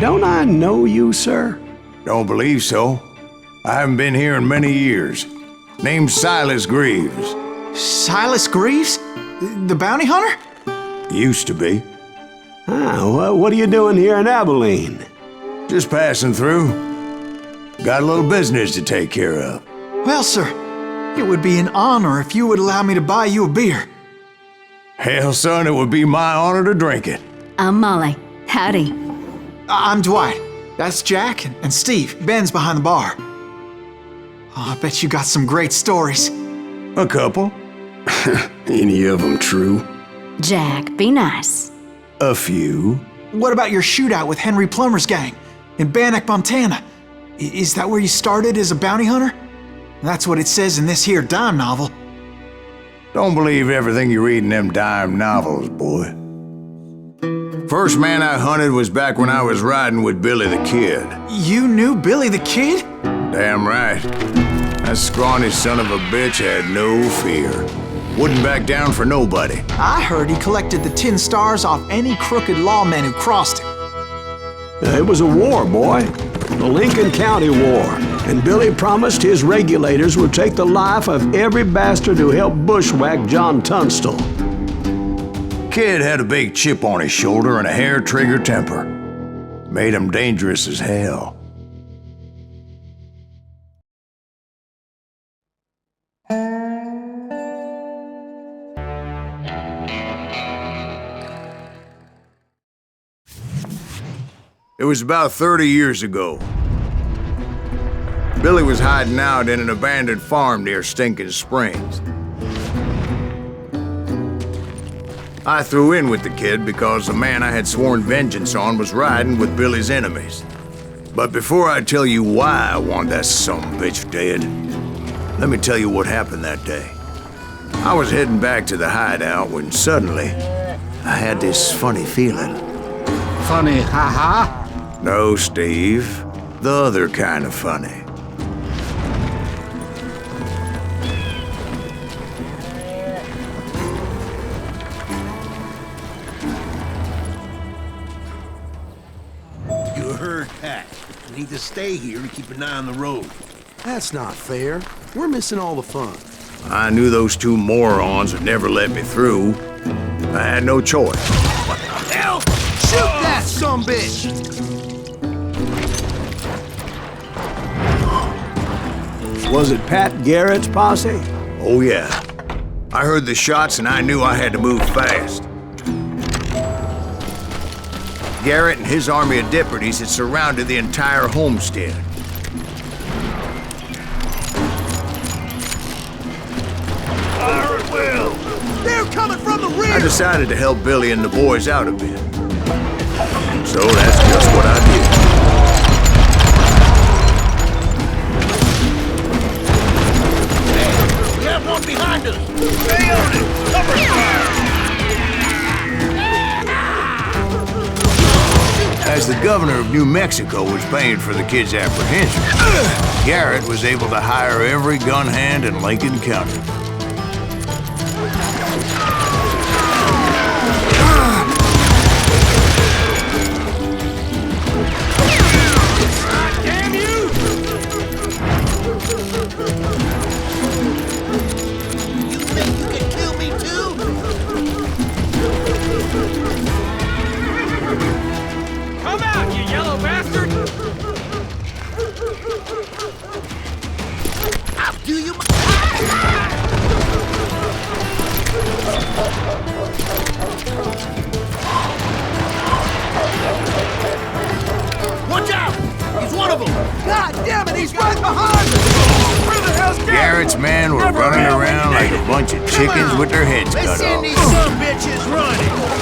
don't I know you, sir? Don't believe so. I haven't been here in many years. Name's Silas Greaves. Silas Greaves? The bounty hunter? Used to be. Well, what are you doing here in Abilene? Just passing through. Got a little business to take care of. Well, sir, it would be an honor if you would allow me to buy you a beer. Hell, son, it would be my honor to drink it. I'm Molly. Howdy. I'm Dwight. That's Jack and Steve. Ben's behind the bar. Oh, I bet you got some great stories. A couple. Any of them true? Jack, be nice. A few. What about your shootout with Henry Plummer's gang in Bannock, Montana? Is that where you started as a bounty hunter? That's what it says in this here dime novel. Don't believe everything you read in them dime novels, boy. First man I hunted was back when I was riding with Billy the Kid. You knew Billy the Kid? Damn right. That scrawny son of a bitch had no fear. Wouldn't back down for nobody. I heard he collected the 10 stars off any crooked lawman who crossed him. It was a war, boy. The Lincoln County War. And Billy promised his regulators would take the life of every bastard who helped bushwhack John Tunstall. Kid had a big chip on his shoulder and a hair-trigger temper. Made him dangerous as hell. It was about 30 years ago. Billy was hiding out in an abandoned farm near Stinking Springs. I threw in with the kid because the man I had sworn vengeance on was riding with Billy's enemies. But before I tell you why I want that sumbitch dead, let me tell you what happened that day. I was heading back to the hideout when suddenly I had this funny feeling. Funny, ha-ha? No, Steve. The other kind of funny. You heard Pat. You need to stay here and keep an eye on the road. That's not fair. We're missing all the fun. I knew those two morons would never let me through. I had no choice. What the hell? Shoot that sumbitch! Was it Pat Garrett's posse? Oh, yeah. I heard the shots and I knew I had to move fast. Garrett and his army of deputies had surrounded the entire homestead. Fire at will! They're coming from the rear! I decided to help Billy and the boys out a bit. So that's just what I did. We have one behind us! Stay on it! Cover fire! As the governor of New Mexico was paying for the kid's apprehension, Garrett was able to hire every gun hand in Lincoln County. Damn you! You think you can kill me too? Come out, you yellow bastard! I'll do you. Watch out! He's one of them! God damn it, he's right behind us! Where the hell's Garrett's men were running around like a bunch of chickens with their heads Let's cut send off. these sumbitches running!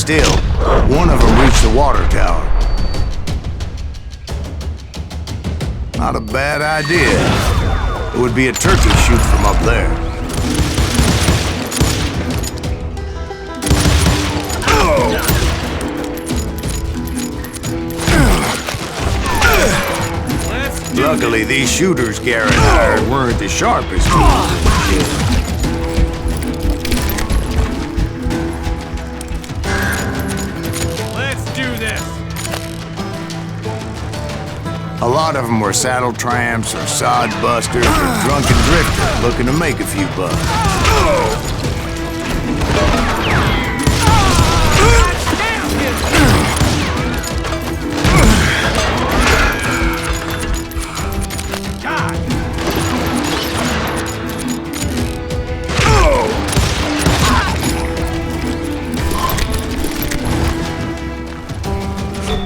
still. One of them reached the water tower. Not a bad idea. It would be a turkey shoot from up there. Luckily, these shooters Garrett hired weren't the sharpest tools in the kit. A lot of them were saddle tramps or sod busters or drunken drifters looking to make a few bucks.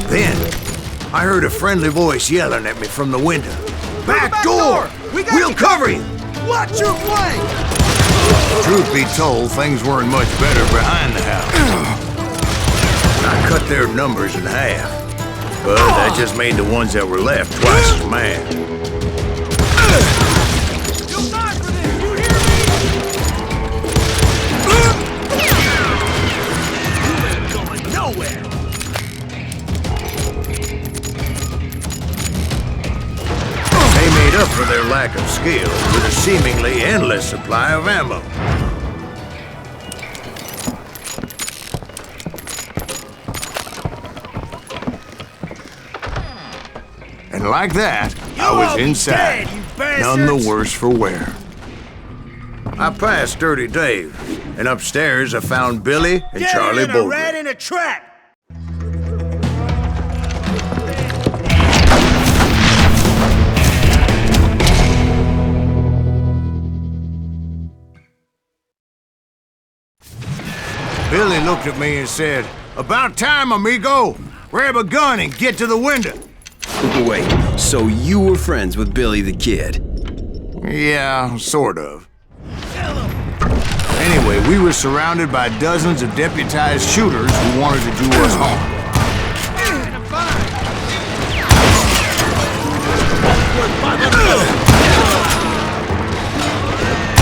Then, I heard a friendly voice yelling at me from the window. Back door! We'll cover you! Watch your flank! Truth be told, things weren't much better behind the house. I cut their numbers in half, but that just made the ones that were left twice as mad. You'll die for this! You hear me? You ain't going nowhere! They made up for their lack of skill with a seemingly endless supply of ammo. And like that, I was inside, none the worse for wear. I passed Dirty Dave, and upstairs I found Billy and Charlie Get in a Bolger. rat in a trap! Billy looked at me and said, "About time, amigo. Grab a gun and get to the window." Wait, so you were friends with Billy the Kid? Yeah, sort of. Anyway, we were surrounded by dozens of deputized shooters who wanted to do us harm.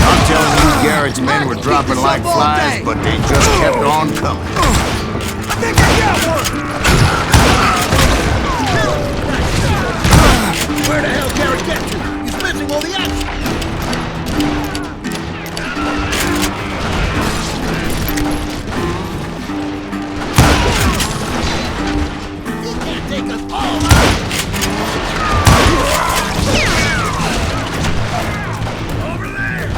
I'm telling you, Garrett's men were dropping like flies, but they just kept on coming. I think I got one! Where the hell Garrett get to? He's missing all the action! He can't take us all out! Over there!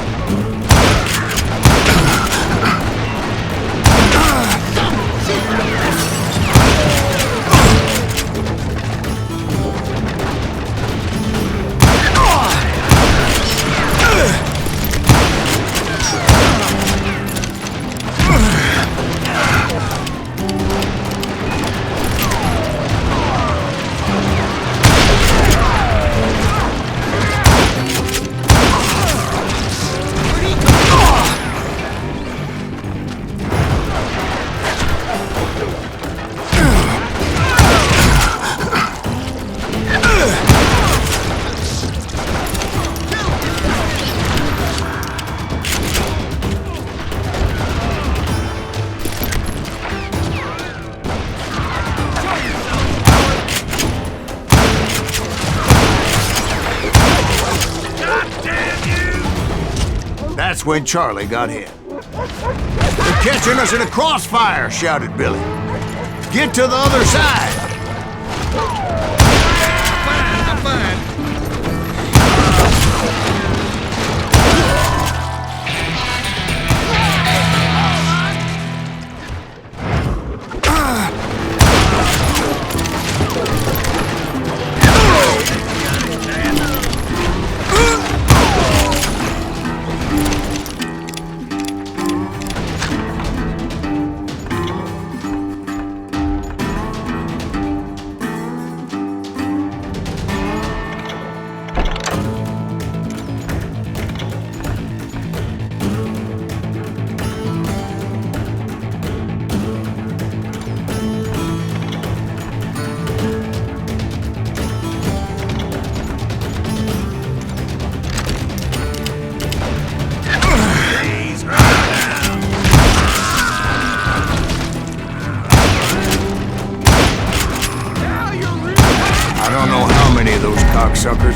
That's when Charlie got hit. "They're catching us in a crossfire," shouted Billy. "Get to the other side!" I'm fine.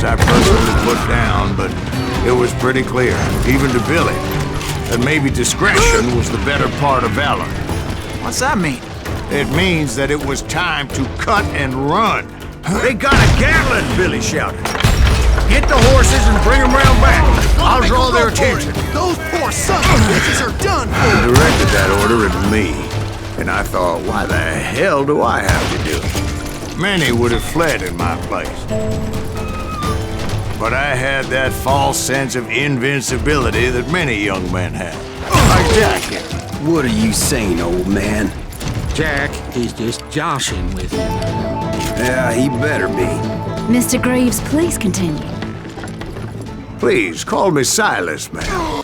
I personally put down, but it was pretty clear, even to Billy, that maybe discretion was the better part of valor. What's that mean? It means that it was time to cut and run. They got a Gatling, Billy shouted. Get the horses and bring them round back. I'll draw their attention. Those poor sons of bitches are done for. He directed that order at me, and I thought, why the hell do I have to do it? Many would have fled in my place. But I had that false sense of invincibility that many young men have. Like Jack here. What are you saying, old man? Jack is just joshing with you. Yeah, he better be. Mr. Greaves, please continue. Please, call me Silas, man.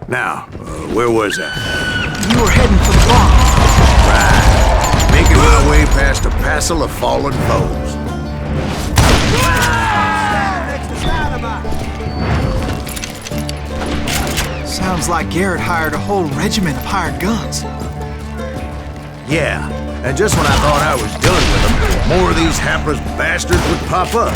Now, where was I? You were heading for the barn. Right. Making my way past a passel of fallen foes. Sounds like Garrett hired a whole regiment of hired guns. Yeah, and just when I thought I was done with them, more of these hapless bastards would pop up.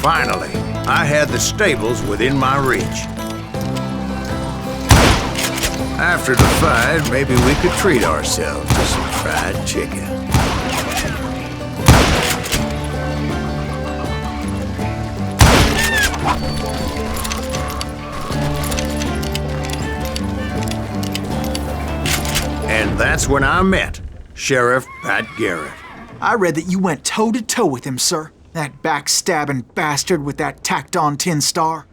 Finally, I had the stables within my reach. After the fight, maybe we could treat ourselves to some fried chicken. And that's when I met Sheriff Pat Garrett. I read that you went toe-to-toe with him, sir. That backstabbing bastard with that tacked-on tin star.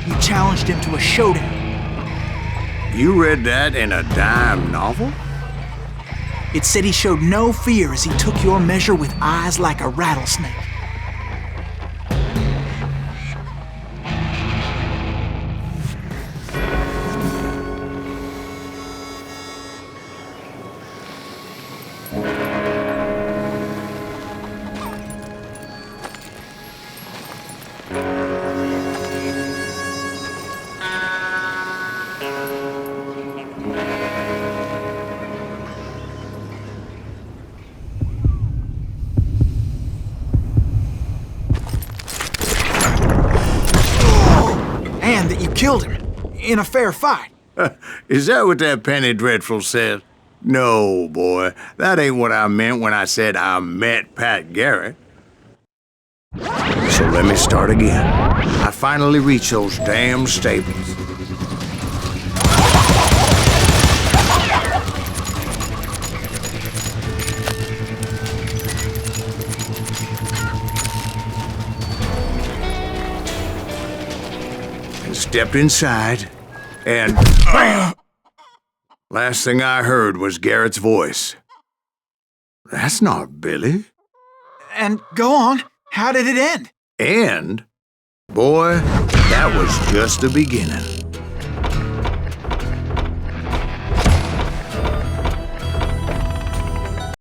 You challenged him to a showdown. You read that in a dime novel? It said he showed no fear as he took your measure with eyes like a rattlesnake. And that you killed him in a fair fight. Is that what that penny dreadful said? No, boy. That ain't what I meant when I said I met Pat Garrett. So let me start again. I finally reached those damn stables. And stepped inside, and last thing I heard was Garrett's voice. That's not Billy. And go on, how did it end? And, boy, that was just the beginning.